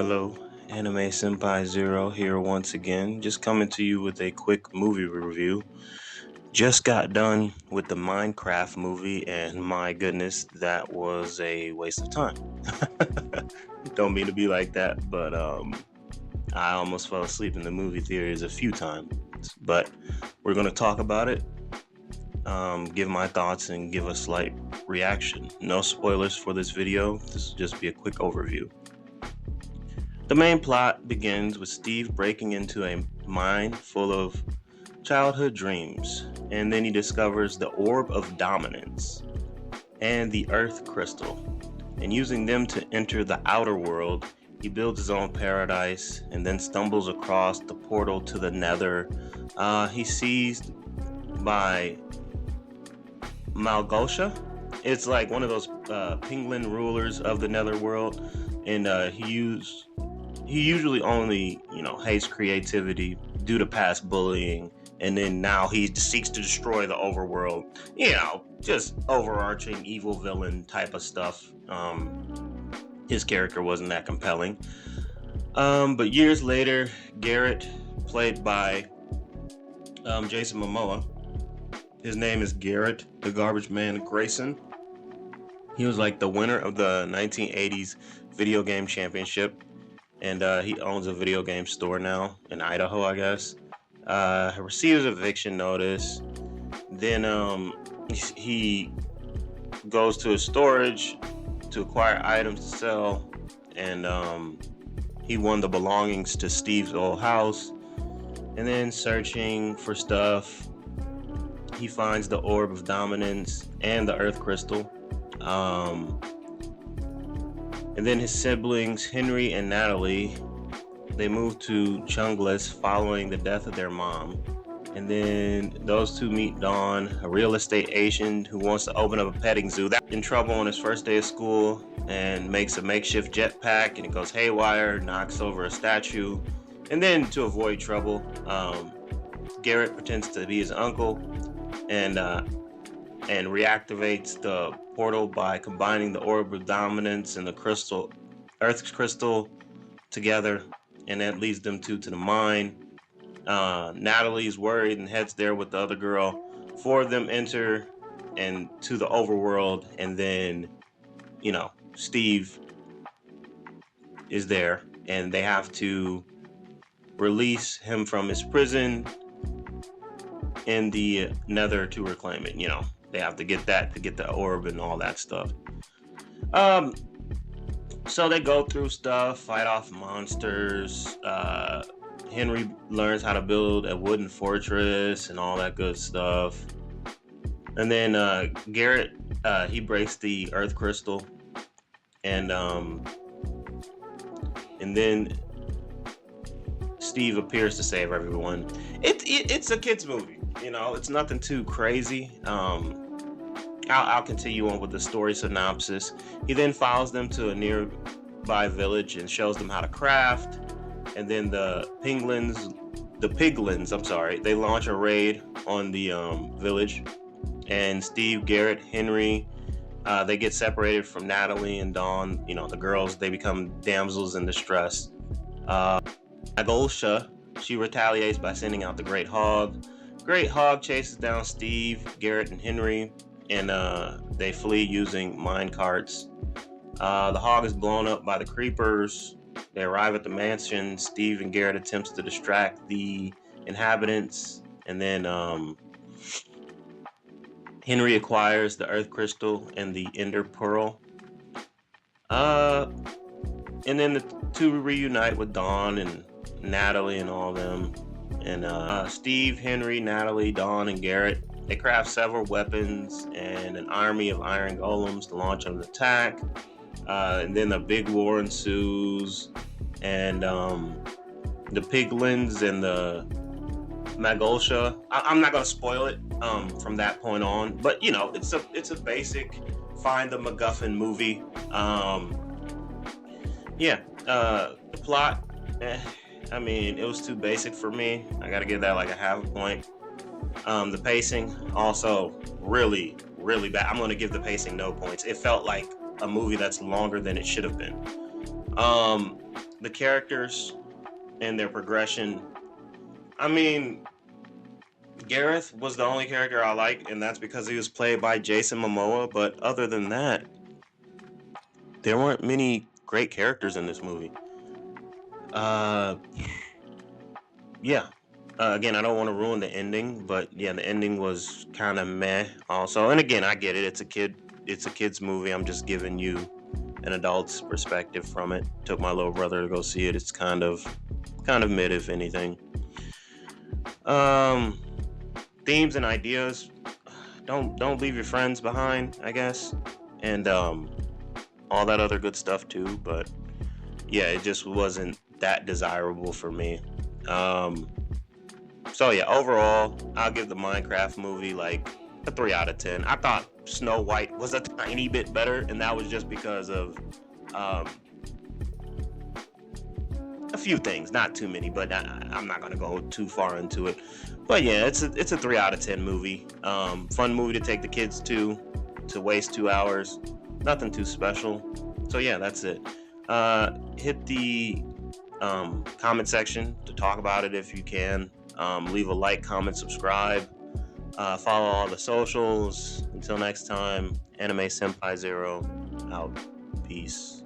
Hello, Anime Senpai Zero here once again, just coming to you with a quick movie review. Just got done with the Minecraft movie, and my goodness, that was a waste of time. Don't mean to be like that, but I almost fell asleep in the movie theaters a few times. But we're going to talk about it, give my thoughts, and give a slight reaction. No spoilers for this video, this will just be a quick overview. The main plot begins with Steve breaking into a mine full of childhood dreams, and then he discovers the Orb of Dominance and the Earth Crystal. And using them to enter the outer world, he builds his own paradise and then stumbles across the portal to the Nether. He's seized by Malgosha. It's like one of those penguin rulers of the Netherworld, and he usually only, hates creativity due to past bullying, and then now he seeks to destroy the overworld. Just overarching evil villain type of stuff. His character wasn't that compelling. But years later, Garrett, played by Jason Momoa, his name is Garrett, the Garbage Man Grayson. He was like the winner of the 1980s video game championship. And he owns a video game store now in Idaho, I guess. Receives an eviction notice. Then he goes to his storage to acquire items to sell. And he won the belongings to Steve's old house. And then searching for stuff, he finds the Orb of Dominance and the Earth Crystal. And then his siblings, Henry and Natalie, they move to Chunglis following the death of their mom. And then those two meet Dawn, a real estate agent who wants to open up a petting zoo. That's in trouble on his first day of school and makes a makeshift jetpack, and it goes haywire, knocks over a statue. And then to avoid trouble, Garrett pretends to be his uncle and reactivates the portal by combining the Orb of Dominance and the Earth's Crystal together, and that leads them to the mine. Natalie's worried and heads there with the other girl. Four of them enter and to the overworld, and then Steve is there, and they have to release him from his prison in the Nether to reclaim it. They have to get that to get the orb and all that stuff. So they go through stuff, fight off monsters. Henry learns how to build a wooden fortress and all that good stuff. And then Garrett, he breaks the Earth Crystal, and then Steve appears to save everyone. It's a kids movie. It's nothing too crazy. I'll continue on with the story synopsis. He then follows them to a nearby village and shows them how to craft. And then the piglins, they launch a raid on the village. And Steve, Garrett, Henry, they get separated from Natalie and Dawn. The girls, they become damsels in distress. Agolsha, she retaliates by sending out the Great Hog. Great Hog chases down Steve, Garrett, and Henry, and they flee using mine carts. The Hog is blown up by the creepers. They arrive at the mansion. Steve and Garrett attempts to distract the inhabitants, and then Henry acquires the Earth Crystal and the Ender Pearl. And then the two reunite with Dawn and Natalie and all of them. And Steve, Henry, Natalie, Dawn, and Garrett, they craft several weapons and an army of iron golems to launch an attack. And then a big war ensues. And the piglins and the Magolsha, I'm not going to spoil it from that point on. But, it's a basic find the MacGuffin movie. The plot, it was too basic for me. I gotta give that like a half a point. The pacing, also really, really bad. I'm gonna give the pacing no points. It felt like a movie that's longer than it should have been. the characters and their progression. I mean, Gareth was the only character I like, and that's because he was played by Jason Momoa. But other than that, there weren't many great characters in this movie. Uh, yeah. Again, I don't want to ruin the ending, but yeah, the ending was kind of meh. Also, and again, I get it. It's a kid's movie. I'm just giving you an adult's perspective from it. Took my little brother to go see it. It's kind of mid, if anything. Um, Themes and ideas. Don't leave your friends behind, I guess, and all that other good stuff too. But yeah, it just wasn't that desirable for me. Um, so yeah, overall, I'll give the Minecraft movie like a 3 out of 10. I thought Snow White was a tiny bit better, and that was just because of um, a few things, not too many, but I'm not gonna go too far into it. But yeah, it's a 3 out of 10 movie. Fun movie to take the kids to waste 2 hours. Nothing too special. So yeah, that's it. Hit the comment section to talk about it if you can. Leave a like, comment, subscribe. Follow all the socials. Until next time, Anime Senpai Zero out. Peace.